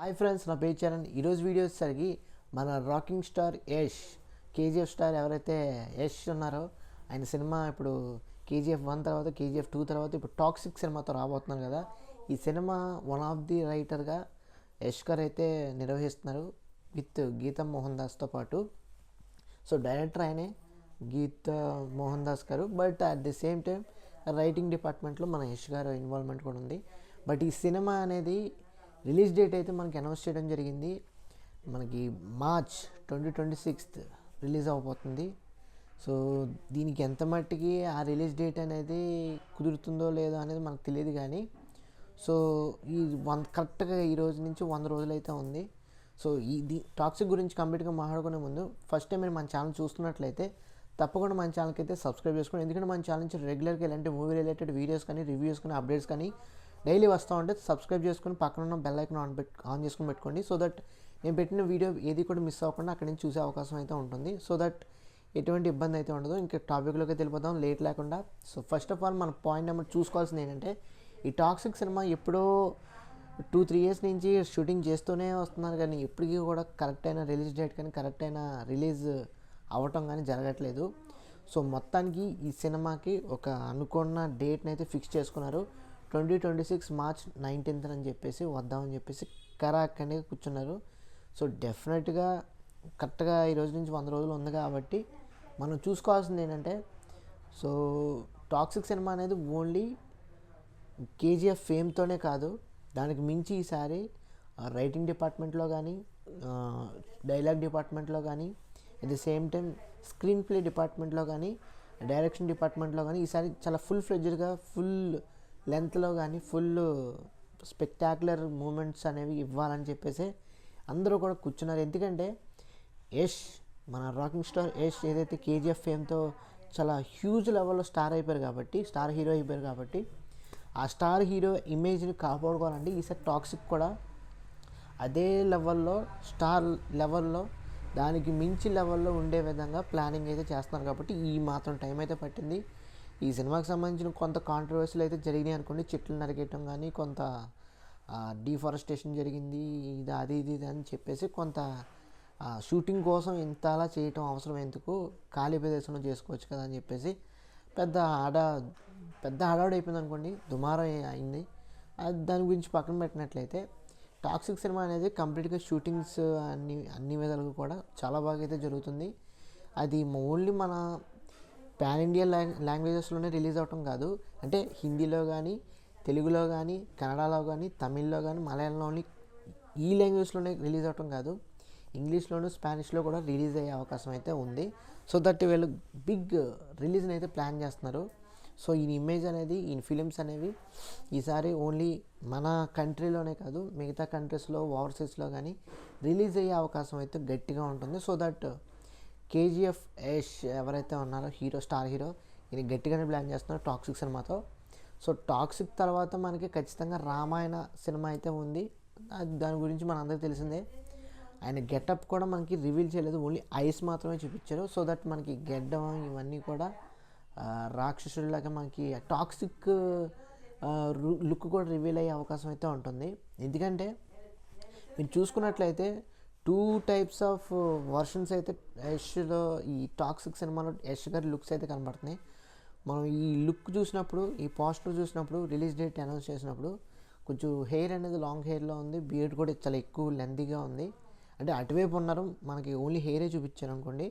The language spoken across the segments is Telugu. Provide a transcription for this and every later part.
హాయ్ ఫ్రెండ్స్, నా పేరు చరణ్. ఈరోజు వీడియో వచ్చేసరికి మన rocking star Yash, KGF star ఎవరైతే యష్ ఉన్నారో ఆయన సినిమా ఇప్పుడు కేజీఎఫ్ 1 తర్వాత కేజీఎఫ్ 2 తర్వాత ఇప్పుడు టాక్సిక్ సినిమాతో రాబోతున్నారు కదా. ఈ సినిమా వన్ ఆఫ్ ది రైటర్గా యష్ గారు అయితే నిర్వహిస్తున్నారు విత్ గీతా మోహన్ దాస్తో పాటు. సో డైరెక్టర్ ఆయనే గీతా మోహన్ దాస్ గారు, but at the same time writing డిపార్ట్మెంట్లో మన యష్ గారు ఇన్వాల్వ్మెంట్ కూడా ఉంది. బట్ ఈ సినిమా అనేది రిలీజ్ డేట్ అయితే మనకి అనౌన్స్ చేయడం జరిగింది. మనకి మార్చ్ 2026 రిలీజ్ అవబోతుంది. సో దీనికి ఎంత మట్టికి ఆ రిలీజ్ డేట్ అనేది కుదురుతుందో లేదో అనేది మనకు తెలియదు, కానీ సో ఈ కరెక్ట్గా ఈ రోజు నుంచి 100 రోజులు అయితే ఉంది. సో ఇది టాక్సిక్ గురించి కంప్లీట్గా మాట్లాడుకునే ముందు ఫస్ట్ టైం మీరు మన ఛానల్ చూస్తున్నట్లయితే తప్పకుండా మన ఛానల్కి అయితే సబ్స్క్రైబ్ చేసుకోండి. ఎందుకంటే మన ఛానల్ నుంచి రెగ్యులర్గా ఇలాంటి మూవీ రిలేటెడ్ వీడియోస్ కానీ రివ్యూస్ కానీ అప్డేట్స్ కానీ డైలీ వస్తూ ఉంటే సబ్స్క్రైబ్ చేసుకుని పక్కన ఉన్న బెల్ ఐకాన్ ఆన్ చేసుకుని పెట్టుకోండి. సో దట్ నేను పెట్టిన వీడియో ఏది కూడా మిస్ అవ్వకుండా అక్కడి నుంచి చూసే అవకాశం అయితే ఉంటుంది. సో దట్ ఎటువంటి ఇబ్బంది అయితే ఉండదు. ఇంకా టాపిక్లోకి వెళ్ళిపోదాం లేట్ లేకుండా. సో ఫస్ట్ ఆఫ్ ఆల్ మన పాయింట్ నెంబర్ చూసుకోవాల్సింది ఏంటంటే, ఈ టాక్సిక్ సినిమా ఎప్పుడో 2-3 ఇయర్స్ నుంచి షూటింగ్ చేస్తూనే వస్తున్నారు, కానీ ఇప్పటికీ కూడా కరెక్ట్ అయిన రిలీజ్ డేట్ కానీ కరెక్ట్ అయిన రిలీజ్ అవ్వటం కానీ జరగట్లేదు. సో మొత్తానికి ఈ సినిమాకి ఒక అనుకున్న డేట్ని అయితే ఫిక్స్ చేసుకున్నారు. 2026 మార్చ్ 19th అని చెప్పేసి వద్దామని చెప్పేసి కరాక్కనే కూర్చున్నారు. సో డెఫినెట్గా కరెక్ట్గా ఈ రోజు నుంచి 100 రోజులు ఉంది కాబట్టి మనం చూసుకోవాల్సింది ఏంటంటే, సో టాక్సిక్ సినిమా అనేది ఓన్లీ కేజీఎఫ్ ఫేమ్తోనే కాదు, దానికి మించి ఈసారి రైటింగ్ డిపార్ట్మెంట్లో కానీ డైలాగ్ డిపార్ట్మెంట్లో కానీ at the same time screen play డిపార్ట్మెంట్లో కానీ డైరెక్షన్ డిపార్ట్మెంట్లో కానీ ఈసారి చాలా ఫుల్ ఫ్లెడ్జ్డ్గా ఫుల్ లెంత్లో కానీ ఫుల్ స్పెక్టాక్యులర్ మూమెంట్స్ అనేవి ఇవ్వాలని చెప్పేసి అందరూ కూడా కూర్చున్నారు. ఎందుకంటే యష్, మన రాకింగ్ స్టార్ యష్ ఏదైతే కేజీఎఫ్ ఫేమ్తో చాలా హ్యూజ్ లెవెల్లో స్టార్ హీరో అయిపోయారు కాబట్టి ఆ స్టార్ హీరో ఇమేజ్ని కాపాడుకోవాలంటే ఈసారి టాక్సిక్ కూడా అదే లెవెల్లో స్టార్ లెవెల్లో దానికి మించి లెవెల్లో ఉండే విధంగా ప్లానింగ్ అయితే చేస్తున్నారు. కాబట్టి ఈ మాత్రం టైం అయితే పట్టింది. ఈ సినిమాకి సంబంధించిన కొంత కాంట్రవర్సీలు అయితే జరిగినాయి అనుకోండి. చెట్లు నరికేయటం కానీ, కొంత డీఫారెస్టేషన్ జరిగింది, ఇది అని చెప్పేసి కొంత షూటింగ్ కోసం ఇంతలా చేయటం అవసరం ఎందుకు, ఖాళీ ప్రదేశంలో చేసుకోవచ్చు కదా అని చెప్పేసి పెద్ద హడావుడి అయిపోయింది అనుకోండి, దుమారం అయింది. దాని గురించి పక్కన పెట్టినట్లయితే టాక్సిక్ సినిమా అనేది కంప్లీట్గా షూటింగ్స్ అన్ని విధాలుగా కూడా చాలా బాగా అయితే జరుగుతుంది. అది ఓన్లీ మన పాన్ ఇండియా లాంగ్వేజెస్లోనే రిలీజ్ అవటం కాదు, అంటే హిందీలో కానీ, తెలుగులో కానీ, కన్నడలో కానీ, తమిళ్లో కానీ, మలయాళంలోని ఈ లాంగ్వేజ్లోనే రిలీజ్ అవటం కాదు, ఇంగ్లీష్లోను స్పానిష్లో కూడా రిలీజ్ అయ్యే అవకాశం అయితే ఉంది. సో దట్ వీళ్ళు బిగ్ రిలీజ్ని అయితే ప్లాన్ చేస్తున్నారు. సో ఈ ఇమేజ్ అనేది, ఈ ఫిలిమ్స్ అనేవి ఈసారి ఓన్లీ మన కంట్రీలోనే కాదు మిగతా కంట్రీస్లో, ఓవర్సీస్లో కానీ రిలీజ్ అయ్యే అవకాశం అయితే గట్టిగా ఉంటుంది. సో దట్ కేజీఎఫ్ యష్ ఎవరైతే ఉన్నారో స్టార్ హీరో ఇది గట్టిగానే ప్లాన్ చేస్తున్నారు టాక్సిక్ సినిమాతో. సో టాక్సిక్ తర్వాత మనకి ఖచ్చితంగా రామాయణ సినిమా అయితే ఉంది. దాని గురించి మన అందరికీ తెలిసిందే. ఆయన గెటప్ కూడా మనకి రివీల్ చేయలేదు, ఓన్లీ ఐస్ మాత్రమే చూపించారు. సో దట్ మనకి గెడ్డం ఇవన్నీ కూడా రాక్షసుడిలాగా మనకి టాక్సిక్ లుక్ కూడా రివీల్ అయ్యే అవకాశం అయితే ఉంటుంది. ఎందుకంటే మీరు చూసుకున్నట్లయితే 2 types ఆఫ్ వర్షన్స్ అయితే యష్లో, ఈ టాక్సిక్ సినిమాలో యష్ గారి లుక్స్ అయితే కనబడుతున్నాయి. మనం ఈ లుక్ చూసినప్పుడు, ఈ పోస్టర్ చూసినప్పుడు, రిలీజ్ డేట్ అనౌన్స్ చేసినప్పుడు కొంచెం హెయిర్ అనేది లాంగ్ హెయిర్లో ఉంది, బియర్డ్ కూడా చాలా ఎక్కువ లెంతీగా ఉంది. అంటే అటువైపు ఉన్నారు, మనకి ఓన్లీ హెయిరే చూపించారు అనుకోండి,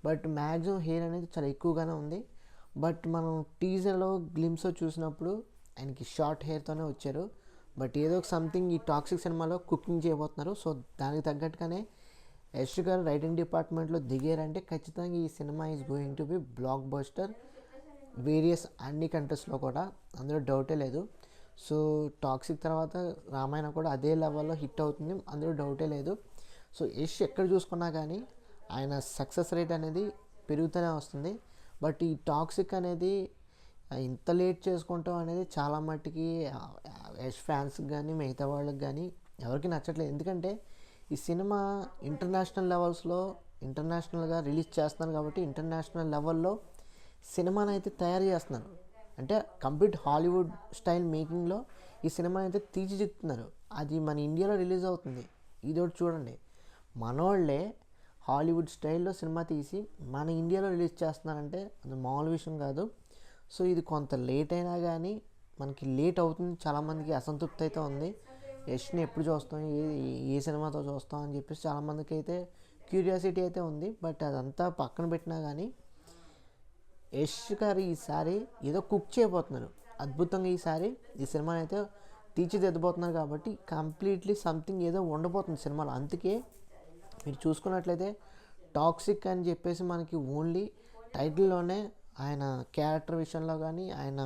బట్ మ్యాక్సిమం హెయిర్ అనేది చాలా ఎక్కువగానే ఉంది. బట్ మనం టీజర్లో గ్లిమ్స్లో చూసినప్పుడు ఆయనకి షార్ట్ హెయిర్తోనే వచ్చారు. బట్ ఏదో ఒక సంథింగ్ ఈ టాక్సిక్ సినిమాలో కుకింగ్ చేయబోతున్నారు. సో దానికి తగ్గట్టుగానే యష్ గారు రైటింగ్ డిపార్ట్మెంట్లో దిగారంటే ఖచ్చితంగా ఈ cinema is going to be blockbuster various అన్ని కంట్రీస్లో కూడా, అందులో డౌటే లేదు. సో టాక్సిక్ తర్వాత రామాయణ కూడా అదే లెవెల్లో హిట్ అవుతుంది, అందులో డౌటే లేదు. సో యష్ ఎక్కడ చూసుకున్నా కానీ ఆయన సక్సెస్ రేట్ అనేది పెరుగుతూనే వస్తుంది. బట్ ఈ టాక్సిక్ అనేది ఇంత లేట్ చేసుకుంటాం అనేది చాలా మట్టుకి యష్ ఫ్యాన్స్కి కానీ మిగతా వాళ్ళకి కానీ ఎవరికి నచ్చట్లేదు. ఎందుకంటే ఈ సినిమా ఇంటర్నేషనల్గా రిలీజ్ చేస్తున్నారు కాబట్టి ఇంటర్నేషనల్ లెవెల్లో సినిమాని అయితే తయారు చేస్తున్నారు. అంటే కంప్లీట్ హాలీవుడ్ స్టైల్ మేకింగ్లో ఈ సినిమాని అయితే తీర్చిదిద్దుతున్నారు. అది మన ఇండియాలో రిలీజ్ అవుతుంది. ఇదొకటి చూడండి, మనోళ్ళే హాలీవుడ్ స్టైల్లో సినిమా తీసి మన ఇండియాలో రిలీజ్ చేస్తున్నారంటే అది మామూలు విషయం కాదు. సో ఇది కొంత లేట్ అయినా కానీ మనకి లేట్ అవుతుంది, చాలామందికి అసంతృప్తి అయితే ఉంది. యష్ని ఎప్పుడు చూస్తాం, ఏ సినిమాతో చూస్తాం అని చెప్పేసి చాలామందికి అయితే క్యూరియాసిటీ అయితే ఉంది. బట్ అదంతా పక్కన పెట్టినా కానీ యష్ గారు ఈసారి ఏదో కుక్ చేయబోతున్నారు అద్భుతంగా. ఈ సినిమాని అయితే తీర్చిదిద్దబోతున్నారు కాబట్టి కంప్లీట్లీ సంథింగ్ ఏదో ఉండబోతుంది సినిమాలో. అందుకే మీరు చూసుకున్నట్లయితే టాక్సిక్ అని చెప్పేసి మనకి ఓన్లీ టైటిల్లోనే ఆయన క్యారెక్టర్ విషయంలో కానీ ఆయన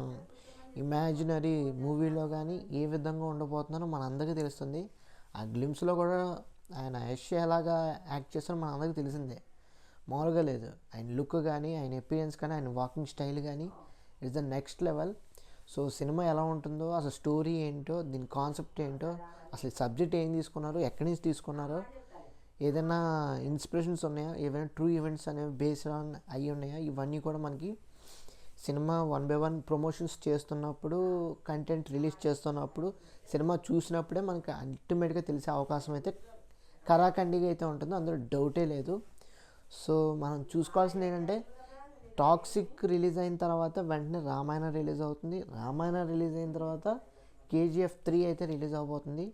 ఇమాజినరీ మూవీలో కానీ ఏ విధంగా ఉండబోతున్నారో మన అందరికీ తెలుస్తుంది. ఆ గ్లిమ్స్లో కూడా ఆయన యష్ ఎలాగా యాక్ట్ చేస్తారో మన అందరికీ తెలిసిందే, మామూలుగా లేదు. ఆయన లుక్ కానీ ఆయన అపిరియన్స్ కానీ ఆయన వాకింగ్ స్టైల్ కానీ it's the next level. So cinema ఎలా ఉంటుందో, అసలు స్టోరీ ఏంటో, దీని కాన్సెప్ట్ ఏంటో, అసలు సబ్జెక్ట్ ఏం తీసుకున్నారు, ఎక్కడి నుంచి తీసుకున్నారో, ఏదైనా ఇన్స్పిరేషన్స్ ఉన్నాయా, ఏవైనా ట్రూ ఈవెంట్స్ అనేవి బేస్డ్ ఆన్ అయ్యి ఉన్నాయా, ఇవన్నీ కూడా మనకి సినిమా 1 by 1 ప్రమోషన్స్ చేస్తున్నప్పుడు, కంటెంట్ రిలీజ్ చేస్తున్నప్పుడు, సినిమా చూసినప్పుడే మనకి అల్టిమేట్గా తెలిసే అవకాశం అయితే కరాఖండిగా అయితే ఉంటుందో అందులో డౌటే లేదు. సో మనం చూసుకోవాల్సింది ఏంటంటే టాక్సిక్ రిలీజ్ అయిన తర్వాత వెంటనే రామాయణ రిలీజ్ అవుతుంది. రామాయణ రిలీజ్ అయిన తర్వాత కేజీఎఫ్ 3 అయితే రిలీజ్ అవబోతుంది.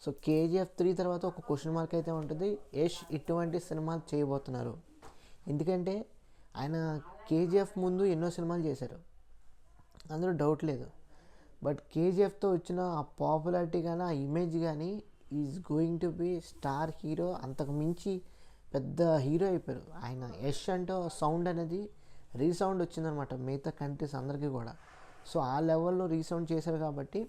సో కేజీఎఫ్ 3 తర్వాత ఒక క్వశ్చన్ మార్క్ అయితే ఉంటుంది, యష్ ఇటువంటి సినిమాలు చేయబోతున్నారు. ఎందుకంటే ఆయన కేజీఎఫ్ ముందు ఎన్నో సినిమాలు చేశారు, అందులో డౌట్ లేదు. బట్ కేజీఎఫ్తో వచ్చిన ఆ పాపులారిటీ కానీ ఆ ఇమేజ్ కానీ is going to B star hero, అంతకు మించి పెద్ద హీరో అయిపోయారు ఆయన. యష్ అంటే సౌండ్ అనేది రీసౌండ్ వచ్చిందనమాట మిగతా కంట్రీస్ అందరికీ కూడా. సో ఆ లెవెల్లో రీసౌండ్ చేశారు కాబట్టి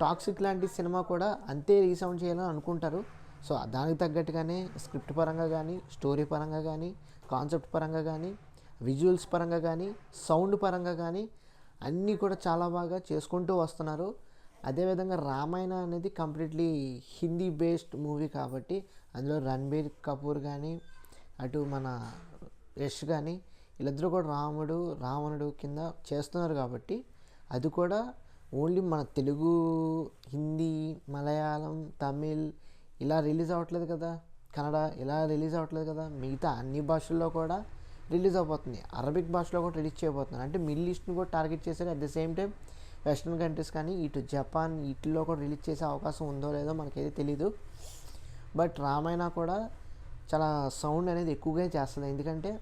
టాక్సిక్ లాంటి సినిమా కూడా అంతే రీసౌండ్ చేయాలని అనుకుంటారు. సో దానికి తగ్గట్టుగానే స్క్రిప్ట్ పరంగా కానీ, స్టోరీ పరంగా కానీ, కాన్సెప్ట్ పరంగా కానీ, విజువల్స్ పరంగా కానీ, సౌండ్ పరంగా కానీ అన్నీ కూడా చాలా బాగా చేసుకుంటూ వస్తున్నారు. అదేవిధంగా రామాయణ అనేది కంప్లీట్లీ హిందీ బేస్డ్ మూవీ కాబట్టి అందులో రణబీర్ కపూర్ కానీ, అటు మన యష్ కానీ, వీళ్ళిద్దరూ కూడా రావణుడు కింద చేస్తున్నారు కాబట్టి అది కూడా ఓన్లీ మన తెలుగు, హిందీ, మలయాళం, తమిళ్ ఇలా రిలీజ్ అవ్వట్లేదు కదా, కన్నడ ఇలా రిలీజ్ అవ్వట్లేదు కదా, మిగతా అన్ని భాషల్లో కూడా రిలీజ్ అయిపోతుంది. అరబిక్ భాషలో కూడా రిలీజ్ చేయబోతున్నారు. అంటే మిడిల్ ఈస్ట్ని కూడా టార్గెట్ చేశారు. At the same time western countries కానీ ఇటు జపాన్ వీటిల్లో కూడా రిలీజ్ చేసే అవకాశం ఉందో లేదో మనకైతే తెలీదు. బట్ రామాయణ కూడా చాలా సౌండ్ అనేది ఎక్కువగా చేస్తుంది. ఎందుకంటే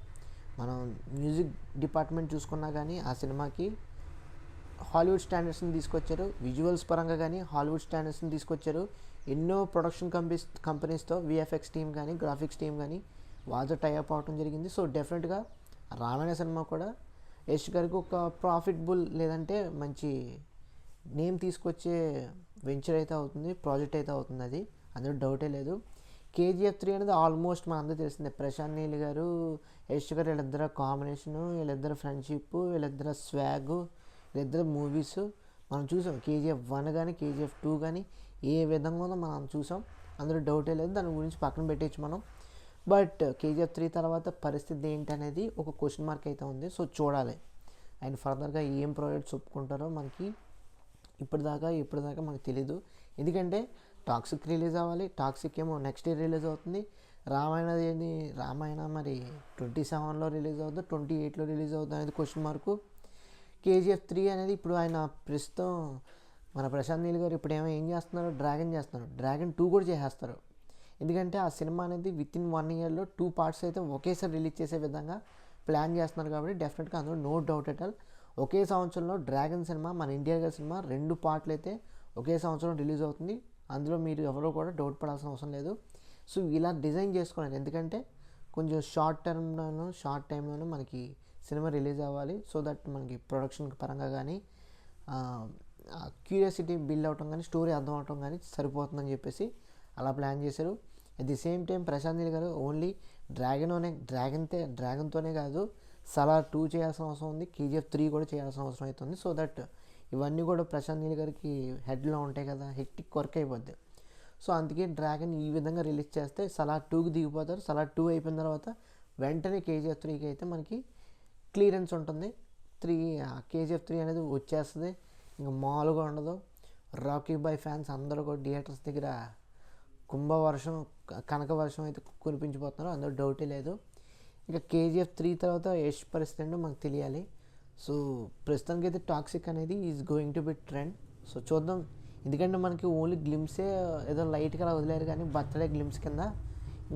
మనం మ్యూజిక్ డిపార్ట్మెంట్ చూసుకున్నా కానీ ఆ సినిమాకి హాలీవుడ్ స్టాండర్డ్స్ని తీసుకొచ్చారు. విజువల్స్ పరంగా కానీ హాలీవుడ్ స్టాండర్డ్స్ని తీసుకొచ్చారు. ఎన్నో ప్రొడక్షన్ కంపెనీస్తో విఎఫ్ఎక్స్ టీమ్ కానీ, గ్రాఫిక్స్ టీమ్ కానీ వాళ్ళతో టైఅప్ అవడం జరిగింది. సో డెఫినెట్గా రామాయణ సినిమా కూడా యష్ గారికి ఒక ప్రాఫిటబుల్ లేదంటే మంచి నేమ్ తీసుకొచ్చే వెంచర్ అయితే అవుతుంది, ప్రాజెక్ట్ అయితే అవుతుంది. అది అందులో డౌటే లేదు. కేజీఎఫ్ 3 అనేది ఆల్మోస్ట్ మన అందరూ తెలిసిందే. ప్రశాంత్ నీల్ గారు, యష్ గారు వీళ్ళిద్దరు కాంబినేషను, వీళ్ళిద్దరు ఫ్రెండ్షిప్, వీళ్ళిద్దరు స్వాగ్, వీళ్ళిద్దరు మూవీస్ మనం చూసాం. కేజీఎఫ్ 1 కానీ కేజీఎఫ్ 2 కానీ ఏ విధంగా ఉందో మనం చూసాం, అందులో డౌటే లేదు. దాని గురించి పక్కన పెట్టేయచ్చు మనం. బట్ కేజీఎఫ్ 3 తర్వాత పరిస్థితి ఏంటనేది ఒక క్వశ్చన్ మార్క్ అయితే ఉంది. సో చూడాలి ఆయన ఫర్దర్గా ఏం ప్రాజెక్ట్స్ ఒప్పుకుంటారో మనకి ఇప్పటిదాకా మనకు తెలీదు. ఎందుకంటే టాక్సిక్ రిలీజ్ అవ్వాలి, టాక్సిక్ ఏమో నెక్స్ట్ ఇయర్ రిలీజ్ అవుతుంది. రామాయణ మరి 27లో రిలీజ్ అవుతుంది, 28లో రిలీజ్ అవుతుంది అనేది క్వశ్చన్ మార్కు. కేజీఎఫ్ 3 అనేది ఇప్పుడు ఆయన ప్రస్తుతం మన ప్రశాంత్ నీల్ గారు ఇప్పుడు ఏం చేస్తున్నారు, డ్రాగన్ చేస్తున్నారు. డ్రాగన్ 2 కూడా చేసేస్తారు. ఎందుకంటే ఆ సినిమా అనేది వితిన్ 1 ఇయర్లో 2 పార్ట్స్ అయితే ఒకేసారి రిలీజ్ చేసే విధంగా ప్లాన్ చేస్తున్నారు. కాబట్టి డెఫినెట్గా అందులో నో డౌట్ ఎట్ ఆల్ ఒకే సంవత్సరంలో డ్రాగన్ సినిమా, మన ఇండియా సినిమా 2 పార్ట్లు అయితే ఒకే సంవత్సరం రిలీజ్ అవుతుంది. అందులో మీరు ఎవరో కూడా డౌట్ పడాల్సిన అవసరం లేదు. సో ఇలా డిజైన్ చేసుకున్నారు. ఎందుకంటే కొంచెం షార్ట్ టైంలోనూ మనకి సినిమా రిలీజ్ అవ్వాలి. సో దట్ మనకి ప్రొడక్షన్ పరంగా కానీ క్యూరియాసిటీ బిల్డ్ అవటం కానీ, స్టోరీ అర్థం అవటం కానీ సరిపోతుందని చెప్పేసి అలా ప్లాన్ చేశారు. At the same time Prashanth Neel గారు ఓన్లీ డ్రాగన్తోనే కాదు, సలార్ 2 చేయాల్సిన అవసరం ఉంది, కేజీఎఫ్ 3 కూడా చేయాల్సిన అవసరం అవుతుంది. సో దట్ ఇవన్నీ కూడా ప్రశాంత్ నీల్ గారికి హెడ్లో ఉంటాయి కదా, హెక్టిక్ వర్క్ అయిపోద్ది. సో అందుకే డ్రాగన్ ఈ విధంగా రిలీజ్ చేస్తే సలార్ 2కి దిగిపోతారు. సలార్ 2 అయిపోయిన తర్వాత వెంటనే కేజీఎఫ్ 3కి అయితే మనకి క్లియరెన్స్ ఉంటుంది. కేజీఎఫ్ 3 అనేది వచ్చేస్తుంది, ఇంకా మామూలుగా ఉండదు. రాకీ బాయ్ ఫ్యాన్స్ అందరూ కూడా థియేటర్స్ దగ్గర కుంభవర్షం కనక వర్షం అయితే కురిపించిపోతున్నారు, అందులో డౌటే లేదు. ఇంకా కేజీఎఫ్ 3 తర్వాత యష్ పరిస్థితి ఏంటో మనకు తెలియాలి. సో ప్రస్తుతానికి అయితే టాక్సిక్ అనేది is going to B trend. So చూద్దాం, ఎందుకంటే మనకి ఓన్లీ గ్లిమ్సే ఏదో లైట్గా అలా వదిలేరు, కానీ బర్త్డే గ్లిమ్స్ కింద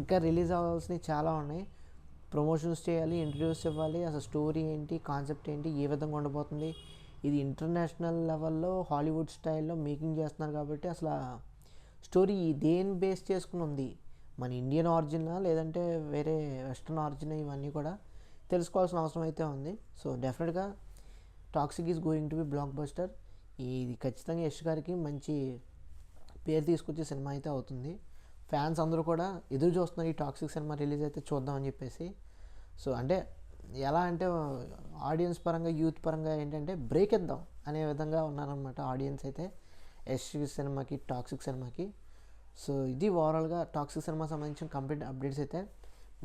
ఇంకా రిలీజ్ అవ్వాల్సినవి చాలా ఉన్నాయి. ప్రమోషన్స్ చేయాలి, ఇంట్రడ్యూస్ ఇవ్వాలి, అసలు స్టోరీ ఏంటి, కాన్సెప్ట్ ఏంటి, ఏ విధంగా ఉండబోతుంది. ఇది ఇంటర్నేషనల్ లెవెల్లో హాలీవుడ్ స్టైల్లో మేకింగ్ చేస్తున్నారు కాబట్టి అసలు స్టోరీ దేని బేస్ చేసుకుని ఉంది, మన ఇండియన్ ఆరిజినా లేదంటే వేరే వెస్ట్రన్ ఆరిజిన్, ఇవన్నీ కూడా తెలుసుకోవాల్సిన అవసరం అయితే ఉంది. సో డెఫినెట్గా Toxic is going to be blockbuster. ఇది ఖచ్చితంగా యష్ గారికి మంచి పేరు తీసుకొచ్చే సినిమా అయితే అవుతుంది. ఫ్యాన్స్ అందరూ కూడా ఎదురు చూస్తున్నారు ఈ టాక్సిక్ సినిమా రిలీజ్ అయితే చూద్దామని చెప్పేసి. సో అంటే ఎలా అంటే ఆడియన్స్ పరంగా, యూత్ పరంగా ఏంటంటే బ్రేక్ ఇద్దాం అనే విధంగా ఉన్నారనమాట ఆడియన్స్ అయితే యష్ సినిమాకి, టాక్సిక్ సినిమాకి. సో ఇది ఓవరాల్గా టాక్సిక్ సినిమా సంబంధించిన కంప్లీట్ అప్డేట్స్ అయితే.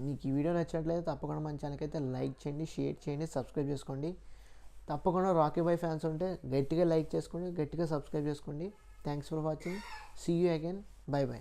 మీకు ఈ వీడియో నచ్చినట్లయితే తప్పకుండా మన ఛానల్కి అయితే లైక్ చేయండి, షేర్ చేయండి, సబ్స్క్రైబ్ చేసుకోండి. తప్పకుండా రాకీ బాయ్ ఫ్యాన్స్ ఉంటే గట్టిగా లైక్ చేసుకోండి, గట్టిగా సబ్స్క్రైబ్ చేసుకోండి. Thanks for watching. See you again. Bye by.